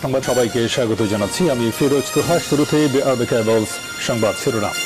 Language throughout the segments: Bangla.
সংবাদ সবাইকে স্বাগত জানাচ্ছি। আমি ফিরোজ তোহা। শুরুতে সংবাদ শিরোনাম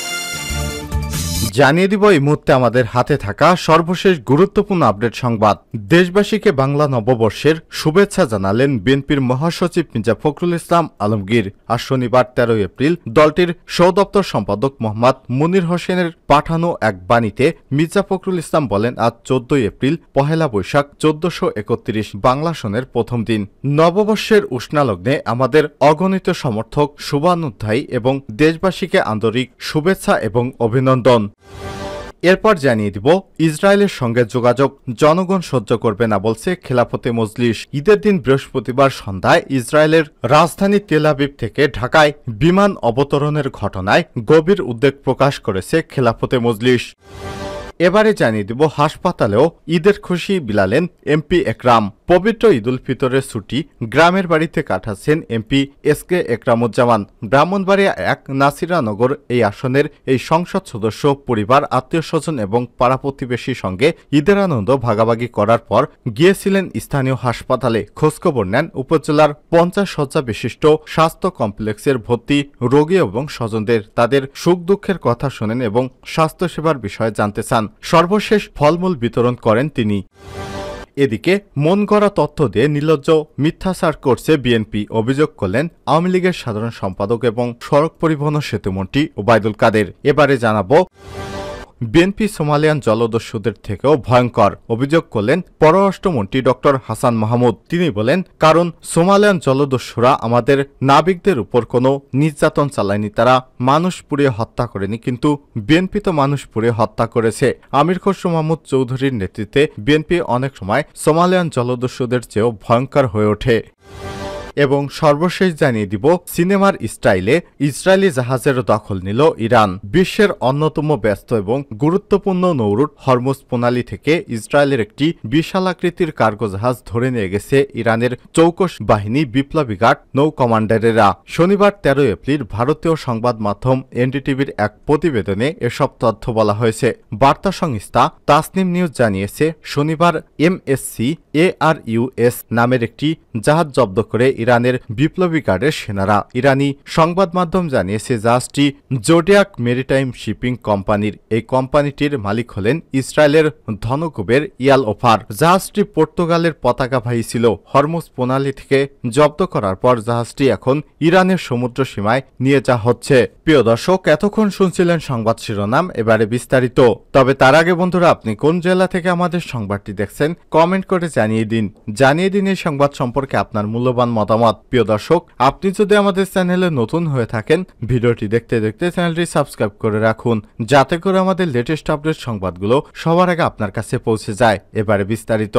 জানিয়ে দিব এই মুহূর্তে আমাদের হাতে থাকা সর্বশেষ গুরুত্বপূর্ণ আপডেট সংবাদ। দেশবাসীকে বাংলা নববর্ষের শুভেচ্ছা জানালেন বিএনপির মহাসচিব মির্জা ফখরুল ইসলাম আলমগীর। আজ শনিবার 13 এপ্রিল দলটির সহদপ্তর সম্পাদক মোহাম্মদ মুনির হোসেনের পাঠানো এক বাণীতে মির্জা ফখরুল ইসলাম বলেন, আজ 14 এপ্রিল পহেলা বৈশাখ 1431 বাংলা সনের প্রথম দিন। নববর্ষের উষ্ণালগ্নে আমাদের অগণিত সমর্থক, শুভানুধ্যায়ী এবং দেশবাসীকে আন্তরিক শুভেচ্ছা এবং অভিনন্দন। এরপর জানিয়ে দিব, ইসরায়েলের সঙ্গে যোগাযোগ জনগণ সহ্য করবে না বলছে খেলাফতে মজলিস। ঈদের দিন বৃহস্পতিবার সন্ধ্যায় ইসরায়েলের রাজধানী তেল আবিব থেকে ঢাকায় বিমান অবতরণের ঘটনায় গভীর উদ্বেগ প্রকাশ করেছে খেলাফতে মজলিস। এবারে জানিয়ে দিব, হাসপাতালেও ঈদের খুশি বিলালেন এমপি একরাম। পবিত্র ঈদ উল ফিতরের ছুটি গ্রামের বাড়িতে কাটাচ্ছেন এমপি এসকে একরামুজ্জামান। ব্রাহ্মণবাড়িয়া 1 নাসিরানগর এই আসনের এই সংসদ সদস্য পরিবার, আত্মীয় স্বজন এবং পাড়া প্রতিবেশীর সঙ্গে ঈদের আনন্দ ভাগাভাগি করার পর গিয়েছিলেন স্থানীয় হাসপাতালে। খোঁজখবর নেন উপজেলার 50 শয্যা বিশিষ্ট স্বাস্থ্য কমপ্লেক্সের ভর্তি রোগী এবং স্বজনদের। তাদের সুখ দুঃখের কথা শোনেন এবং স্বাস্থ্যসেবার বিষয়ে জানতে চান। সর্বশেষ ফলমূল বিতরণ করেন তিনি। এদিকে মন গড়া তথ্য দিয়ে নির্লজ্জ মিথ্যাচার করছে বিএনপি, অভিযোগ করলেন আওয়ামী লীগের সাধারণ সম্পাদক এবং সড়ক পরিবহন ও সেতুমন্ত্রী ওবায়দুল কাদের। এবারে জানাবো, বিএনপি সোমালিয়ান জলদস্যুদের থেকেও ভয়ঙ্কর, অভিযোগ করলেন পররাষ্ট্রমন্ত্রী ড হাসান মাহমুদ। তিনি বলেন, কারণ সোমালিয়ান জলদস্যুরা আমাদের নাবিকদের উপর কোনো নির্যাতন চালায়নি, তারা মানুষ পুড়িয়ে হত্যা করেনি, কিন্তু বিএনপি তো মানুষ পুড়িয়ে হত্যা করেছে। আমির খসরু মাহমুদ চৌধুরীর নেতৃত্বে বিএনপি অনেক সময় সোমালিয়ান জলদস্যুদের চেয়েও ভয়ঙ্কর হয়ে ওঠে। এবং সর্বশেষ জানিয়ে দিব, সিনেমার স্টাইলে ইসরায়েলি জাহাজের দখল নিল ইরান। বিশ্বের অন্যতম ব্যস্ত এবং গুরুত্বপূর্ণ নৌরুট হরমুজ প্রণালী থেকে ইসরায়েলের একটি বিশালাকৃতির কার্গো জাহাজ ধরে নিয়ে গেছে ইরানের চৌকস বাহিনী বিপ্লবী গার্ড নৌ কমান্ডারেরা। শনিবার 13 এপ্রিল ভারতীয় সংবাদ মাধ্যম এনডিটিভির এক প্রতিবেদনে এসব তথ্য বলা হয়েছে। বার্তা সংস্থা তাসনিম নিউজ জানিয়েছে, শনিবার MSC ARUS নামের একটি জাহাজ জব্দ করে ইরানের বিপ্লবী গার্ডের সেনারা। ইরানি সংবাদ মাধ্যম জানিয়েছে, জাহাজটি জোডিয়াক মেরিটাইম শিপিং কোম্পানির। এই কোম্পানিটির মালিক হলেন ইসরায়েলের ধনকুবের ইয়াল ওফার। জাহাজটি পর্তুগালের পতাকাবাহী ছিল। হরমুজ প্রণালী থেকে জব্দ করার পর জাহাজটি এখন ইরানের সমুদ্র সীমায় নিয়ে যাওয়া হচ্ছে। প্রিয় দর্শক, এতক্ষণ শুনছিলেন সংবাদ শিরোনাম, এবারে বিস্তারিত। তবে তার আগে বন্ধুরা, আপনি কোন জেলা থেকে আমাদের সংবাদটি দেখছেন কমেন্ট করে জানিয়ে দিন এই সংবাদ সম্পর্কে আপনার মূল্যবান মতামত। প্রিয় দর্শক, আপনি যদি আমাদের চ্যানেলে নতুন হয়ে থাকেন, ভিডিওটি দেখতে দেখতে চ্যানেলটি সাবস্ক্রাইব করে রাখুন, যাতে করে আমাদের লেটেস্ট আপডেট সংবাদগুলো সবার আগে আপনার কাছে পৌঁছে যায়। এবারে বিস্তারিত।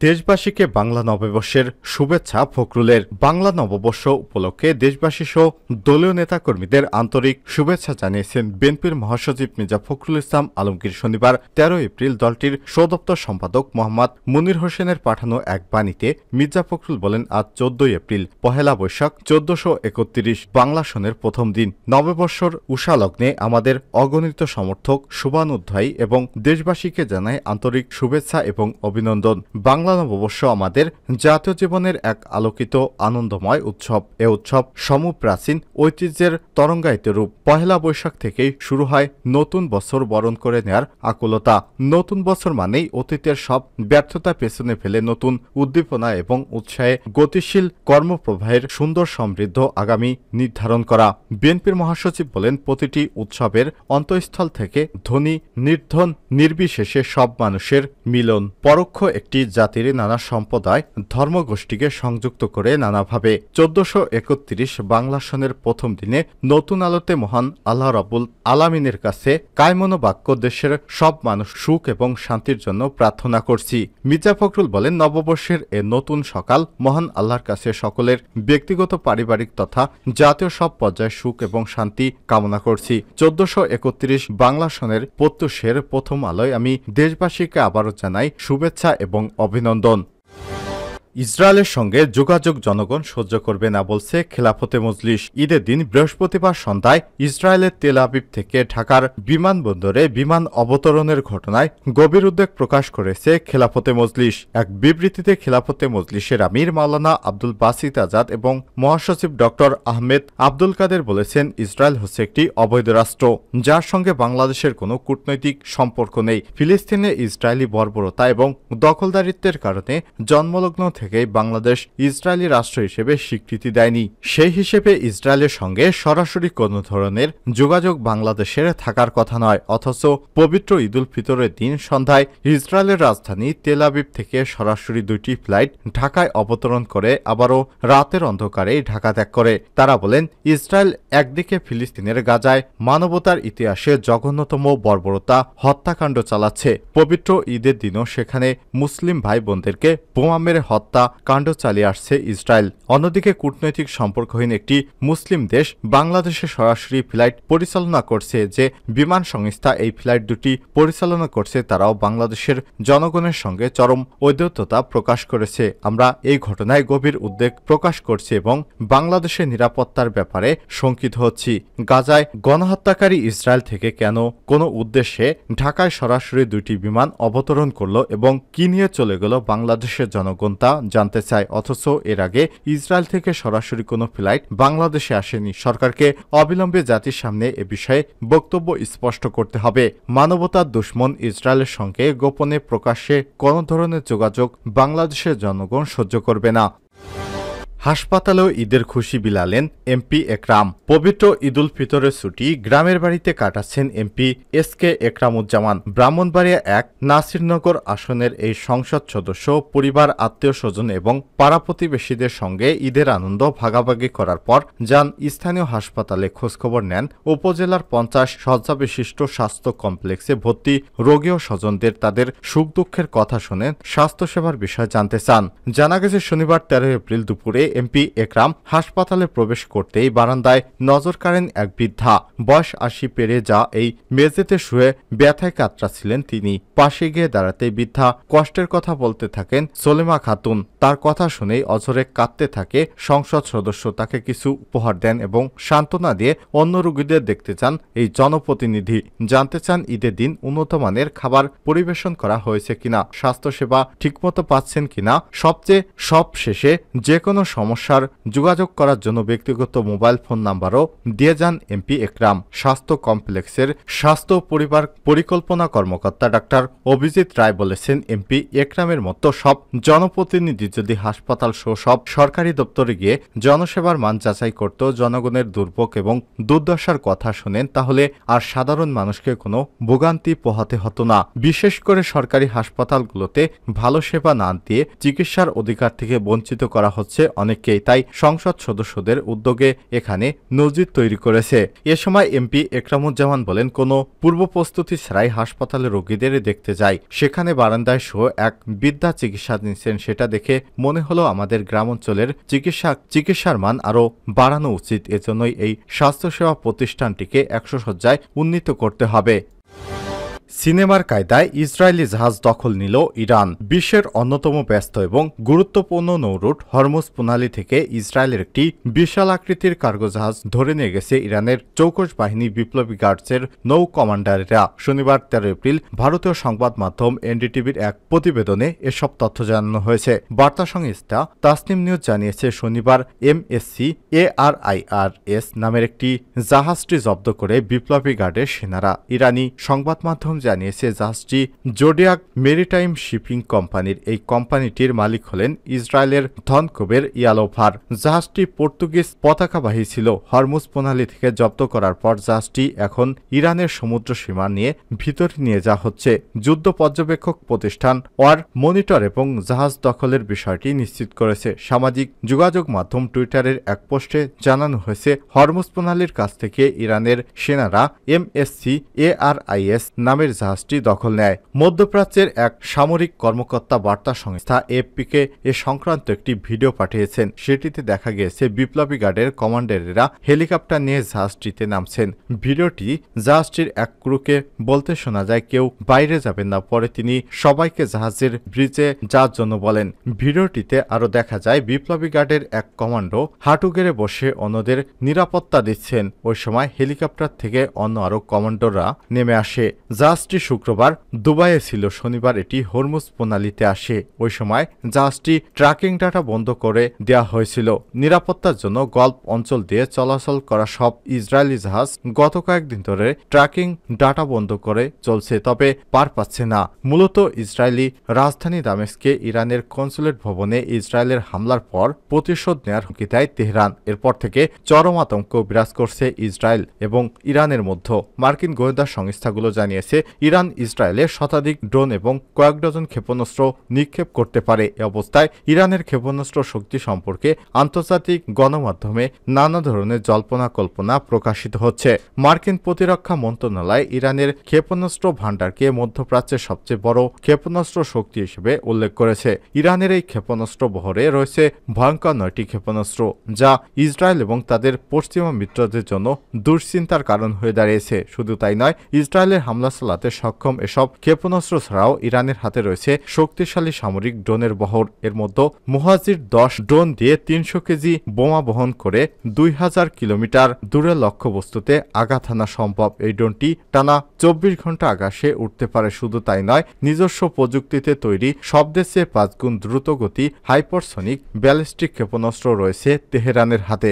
দেশবাসীকে বাংলা নববর্ষের শুভেচ্ছা ফখরুলের। বাংলা নববর্ষ উপলক্ষে দেশবাসী সহ দলীয় নেতাকর্মীদের আন্তরিক শুভেচ্ছা জানিয়েছেন বিএনপির মহাসচিব মির্জা ফখরুল ইসলাম আলমগীর। শনিবার 13 এপ্রিল দলটির সহদপ্তর সম্পাদক মোহাম্মদ মুনির হোসেনের পাঠানো এক বাণীতে মির্জা ফখরুল বলেন, আজ 14 এপ্রিল পহেলা বৈশাখ 1431 বাংলা সনের প্রথম দিন। নববর্ষর উষালগ্নে আমাদের অগণিত সমর্থক, শুভানুধ্যায়ী এবং দেশবাসীকে জানায় আন্তরিক শুভেচ্ছা এবং অভিনন্দন। বাংলা নববর্ষ আমাদের জাতীয় জীবনের এক আলোকিত আনন্দময় উৎসব। এ উৎসব সমপ্রাচীন ঐতিহ্যের তরঙ্গায়িত রূপ। পহেলা বৈশাখ থেকেই শুরু হয় নতুন বছর বরণ করে নেয়ার আকুলতা। নতুন বছর মানেই অতীতের সব ব্যর্থতা পেছনে ফেলে নতুন উদ্দীপনা এবং উৎসাহে গতিশীল কর্মপ্রবাহের সুন্দর সমৃদ্ধ আগামী নির্ধারণ করা। বিএনপির মহাসচিব বলেন, প্রতিটি উৎসবের অন্তঃস্থল থেকে ধনী নির্ধন নির্বিশেষে সব মানুষের মিলন। পরোক্ষ একটি জাতির নানা সম্প্রদায় ধর্মগোষ্ঠীকে সংযুক্ত করে নানাভাবে 1431 বাংলা সনের প্রথম দিনে নতুন আলোতে মহান আল্লাহ রাব্বুল আলামিনের কাছে কায়মনো বাক্য দেশের সব মানুষ সুখ এবং শান্তির জন্য প্রার্থনা করছি। মির্জা ফখরুল বলেন, নববর্ষের এ নতুন সকাল মহান আল্লাহর কাছে সকলের ব্যক্তিগত, পারিবারিক তথা জাতীয় সব পর্যায়ে সুখ এবং শান্তি কামনা করছি। 1431 বাংলা সনের প্রত্যুষের প্রথম আলোয় আমি দেশবাসীকে আবারও জানাই শুভেচ্ছা এবং অভিনন্দন। ইসরায়েলের সঙ্গে যোগাযোগ জনগণ সহ্য করবে না বলছে খেলাফতে মজলিস। ঈদের দিন বৃহস্পতিবার সন্ধ্যায় ইসরায়েলের তেল আবিব থেকে ঢাকার বিমানবন্দরে বিমান অবতরণের ঘটনায় গভীর উদ্বেগ প্রকাশ করেছে খেলাফতে মজলিস। এক বিবৃতিতে খেলাফতে মজলিসের আমির মাওলানা আব্দুল বাসিত আজাদ এবং মহাসচিব ডক্টর আহমেদ আব্দুল কাদের বলেছেন, ইসরায়েল হচ্ছে একটি অবৈধ রাষ্ট্র যার সঙ্গে বাংলাদেশের কোনো কূটনৈতিক সম্পর্ক নেই। ফিলিস্তিনে ইসরায়েলি বর্বরতা এবং দখলদারিত্বের কারণে জন্মলগ্ন থেকেই বাংলাদেশ ইসরায়েলি রাষ্ট্র হিসেবে স্বীকৃতি দেয়নি। সেই হিসেবে ইসরায়েলের সঙ্গে সরাসরি কোনো ধরনের যোগাযোগ বাংলাদেশের থাকার কথা নয়। অথচ পবিত্র ঈদুল ফিতরের দিন সন্ধ্যায় ইসরায়েলের রাজধানী তেল আবিব থেকে সরাসরি 2টি ফ্লাইট ঢাকায় অবতরণ করে আবারও রাতের অন্ধকারেই ঢাকা ত্যাগ করে। তারা বলেন, ইসরায়েল একদিকে ফিলিস্তিনের গাজায় মানবতার ইতিহাসে জঘন্যতম বর্বরতা হত্যাকাণ্ড চালাচ্ছে, পবিত্র ঈদের দিনও সেখানে মুসলিম ভাই বোনদেরকে বোমা মেরে হত্যা কাণ্ড চালিয়ে আসছে ইসরায়েল। অন্যদিকে কূটনৈতিক সম্পর্কহীন একটি মুসলিম দেশ বাংলাদেশে সরাসরি ফ্লাইট পরিচালনা করছে। যে বিমান সংস্থা এই ফ্লাইট দুটি পরিচালনা করছে তারাও বাংলাদেশের জনগণের সঙ্গে চরম ঔদ্ধত্যতা প্রকাশ করেছে। আমরা এই ঘটনায় গভীর উদ্বেগ প্রকাশ করছি এবং বাংলাদেশের নিরাপত্তার ব্যাপারে শঙ্কিত হচ্ছি। গাজায় গণহত্যাকারী ইসরায়েল থেকে কেন কোনো উদ্দেশ্যে ঢাকায় সরাসরি 2টি বিমান অবতরণ করল এবং কি নিয়ে চলে গেল বাংলাদেশের জনগণ তা জানতে চায়। অথচ এর আগে ইসরায়েল থেকে সরাসরি কোনো ফ্লাইট বাংলাদেশে আসেনি। সরকারকে অবিলম্বে জাতির সামনে এ বিষয়ে বক্তব্য স্পষ্ট করতে হবে। মানবতার দুশ্মন ইসরায়েলের সঙ্গে গোপনে প্রকাশ্যে কোনো ধরনের যোগাযোগ বাংলাদেশের জনগণ সহ্য করবে না। হাসপাতালেও ঈদের খুশি বিলালেন এমপি একরাম। পবিত্র ঈদুল ফিতরের ছুটি গ্রামের বাড়িতে কাটাচ্ছেন এমপি এসকে একরামুজ্জামান। ব্রাহ্মণবাড়িয়া 1 নাসিরনগর আসনের এই সংসদ সদস্য পরিবার, আত্মীয় স্বজন এবং পাড়া প্রতিবেশীদের সঙ্গে ঈদের আনন্দ ভাগাভাগি করার পর যান স্থানীয় হাসপাতালে খোঁজখবর নেন। উপজেলার 50 শয্যা বিশিষ্ট স্বাস্থ্য কমপ্লেক্সে ভর্তি রোগী ও স্বজনদের তাদের সুখ দুঃখের কথা শুনে স্বাস্থ্যসেবার বিষয়ে জানতে চান। জানা গেছে, শনিবার 13 এপ্রিল দুপুরে এমপি একরাম হাসপাতালে প্রবেশ করতেই বারান্দায় নজর কাড়েন এক বৃদ্ধা। বয়স 80 পেরে যা এই মেঝেতে শুয়ে ব্যথায় কাতরাচ্ছিলেন তিনি। পাশে গিয়ে দাঁড়াতে বৃদ্ধা কষ্টের কথা বলতে থাকেন সলেমা খাতুন। তার কথা শুনেই অঝরে কাঁদতে থাকে সংসদ সদস্য। তাকে কিছু উপহার দেন এবং সান্ত্বনা দিয়ে অন্য রোগীদের দেখতে চান এই জনপ্রতিনিধি। জানতে চান ঈদের দিন উন্নত মানের খাবার পরিবেশন করা হয়েছে কিনা, স্বাস্থ্যসেবা ঠিকমতো পাচ্ছেন কিনা। সব শেষে যে কোনো সমস্যার যোগাযোগ করার জন্য ব্যক্তিগত মোবাইল ফোন নাম্বারও দিয়ে যান এমপি একরাম। স্বাস্থ্য কমপ্লেক্সের স্বাস্থ্য পরিবার পরিকল্পনা কর্মকর্তা ডাক্তার অভিজিৎ রায় বলেছেন, এমপি একরামের মতো সব জনপ্রতিনিধি যদি হাসপাতাল সহ সব সরকারি দপ্তরে গিয়ে জনসেবার মান যাচাই করত, জনগণের দুর্ভোগ এবং দুর্দশার কথা শোনেন, তাহলে আর সাধারণ মানুষকে কোনো ভোগান্তি পোহাতে হতো না। বিশেষ করে সরকারি হাসপাতালগুলোতে ভালো সেবা না দিয়ে চিকিৎসার অধিকার থেকে বঞ্চিত করা হচ্ছে অনেককেই। তাই সংসদ সদস্যদের উদ্যোগে এখানে নজির তৈরি করেছে। এ সময় এমপি একরামুজ্জামান বলেন, কোনো পূর্ব প্রস্তুতি ছাড়াই হাসপাতালে রোগীদের দেখতে যাই। সেখানে বারান্দায় শো এক বৃদ্ধা চিকিৎসা নিচ্ছেন। সেটা দেখে মনে হলো আমাদের গ্রাম অঞ্চলের চিকিৎসার মান আরও বাড়ানো উচিত। এজন্যই এই স্বাস্থ্যসেবা প্রতিষ্ঠানটিকে 100 শয্যায় উন্নীত করতে হবে। সিনেমার কায়দায় ইসরায়েলি জাহাজ দখল নিল ইরান। বিশ্বের অন্যতম ব্যস্ত এবং গুরুত্বপূর্ণ নৌরুট হরমুজ প্রণালী থেকে ইসরায়েলের একটি বিশাল আকৃতির কার্গো জাহাজ ধরে নিয়ে গেছে ইরানের চৌকস বাহিনী বিপ্লবী গার্ডসের নৌ কমান্ডাররা। শনিবার 13 এপ্রিল ভারতীয় সংবাদ মাধ্যম এনডিটিভির এক প্রতিবেদনে এসব তথ্য জানানো হয়েছে। বার্তা সংস্থা তাসনিম নিউজ জানিয়েছে, শনিবার MSC ARIRS নামের একটি জাহাজটি জব্দ করে বিপ্লবী গার্ডের সেনারা। ইরানি সংবাদ মাধ্যম জানিয়েছে, জাহাজটি জোডিয়াক মেরিটাইম শিপিং কোম্পানির। এই কোম্পানিটির মালিক হলেন ইসরায়েলের ধনকুবের ইয়ালোভার। জাহাজটি পর্তুগিজ পতাকাবাহী ছিল। হরমুজ প্রণালী থেকে জব্দ করার পর জাহাজটি এখন ইরানের সমুদ্র সীমা নিয়ে ভিতরে নিয়ে যাওয়া হচ্ছে। যুদ্ধ পর্যবেক্ষক প্রতিষ্ঠান ওয়ার মনিটর এবং জাহাজ দখলের বিষয়টি নিশ্চিত করেছে। সামাজিক যোগাযোগ মাধ্যম টুইটারের এক পোস্টে জানানো হয়েছে, হরমুজ প্রণালীর কাছ থেকে ইরানের সেনারা MSC ARIS নামের ইসরায়েলের জাহাজটি দখল নেয়। মধ্যপ্রাচ্যের এক সামরিক কর্মকর্তা বার্তা সংস্থা এএফপিকে এ সংক্রান্ত একটি ভিডিও পাঠিয়েছেন। সেটিতে দেখা গিয়েছে বিপ্লবী গার্ডের কমান্ডারেরা হেলিকপ্টার নিয়ে জাহাজটিতে নামছেন। ভিডিওটি জাহাজটির এক ক্রুকে বলতে শোনা যায়, কেউ বাইরে যাবেন না। পরে তিনি সবাইকে জাহাজের ব্রিজে যাওয়ার জন্য বলেন। ভিডিওটিতে আরও দেখা যায় বিপ্লবী গার্ডের এক কমান্ডো হাঁটু গেড়ে বসে অন্যদের নিরাপত্তা দিচ্ছেন। ওই সময় হেলিকপ্টার থেকে অন্য আরও কমান্ডোরা নেমে আসে। জাহাজটি শুক্রবার দুবাইয়ে ছিল, শনিবার এটি হরমুজ প্রণালীতে আসে। ওই সময় জাহাজটি ট্র্যাকিং ডাটা বন্ধ করে দেওয়া হয়েছিল। নিরাপত্তার জন্য গল্ফ অঞ্চল দিয়ে চলাচল করা সব ইসরায়েলি জাহাজ গত কয়েকদিন ধরে ট্র্যাকিং ডাটা বন্ধ করে চলছে, তবে পার পাচ্ছে না। মূলত ইসরায়েলি রাজধানী দামেস্কে ইরানের কনসুলেট ভবনে ইসরায়েলের হামলার পর প্রতিশোধ নেয়ার হুমকি দেয় তেহরান। এরপর থেকে চরম আতঙ্ক বিরাজ করছে ইসরায়েল এবং ইরানের মধ্যে। মার্কিন গোয়েন্দা সংস্থাগুলো জানিয়েছে, ইরান ইসরায়েলে শতাধিক ড্রোন এবং কয়েক ডজন ক্ষেপণাস্ত্র নিক্ষেপ করতে পারে। এ অবস্থায় ইরানের ক্ষেপণাস্ত্র শক্তি সম্পর্কে আন্তর্জাতিক গণমাধ্যমে নানা ধরনের জল্পনা কল্পনা প্রকাশিত হচ্ছে। মার্কিন প্রতিরক্ষা মন্ত্রণালয় ইরানের ক্ষেপণাস্ত্র ভান্ডারকে মধ্যপ্রাচ্যের সবচেয়ে বড় ক্ষেপণাস্ত্র শক্তি হিসেবে উল্লেখ করেছে। ইরানের এই ক্ষেপণাস্ত্র বহরে রয়েছে ভয়ঙ্কর 9টি ক্ষেপণাস্ত্র, যা ইসরায়েল এবং তাদের পশ্চিমা মিত্রদের জন্য দুশ্চিন্তার কারণ হয়ে দাঁড়িয়েছে। শুধু তাই নয়, ইসরায়েলের হামলা চালাতে সক্ষম এসব ক্ষেপণাস্ত্র ছাড়াও ইরানের হাতে রয়েছে শক্তিশালী সামরিক ড্রোনের বহর। এর মধ্যে মুহাজির 10 ড্রোন দিয়ে 300 কেজি বোমা বহন করে 2000 কিলোমিটার দূরে লক্ষ্যবস্তুতে আঘাত হানা সম্ভব। এই ড্রোনটি টানা 24 ঘন্টা আকাশে উঠতে পারে। শুধু তাই নয়, নিজস্ব প্রযুক্তিতে তৈরি শব্দের চেয়ে 5 গুণ দ্রুতগতি হাইপারসনিক ব্যালিস্টিক ক্ষেপণাস্ত্র রয়েছে তেহরানের হাতে।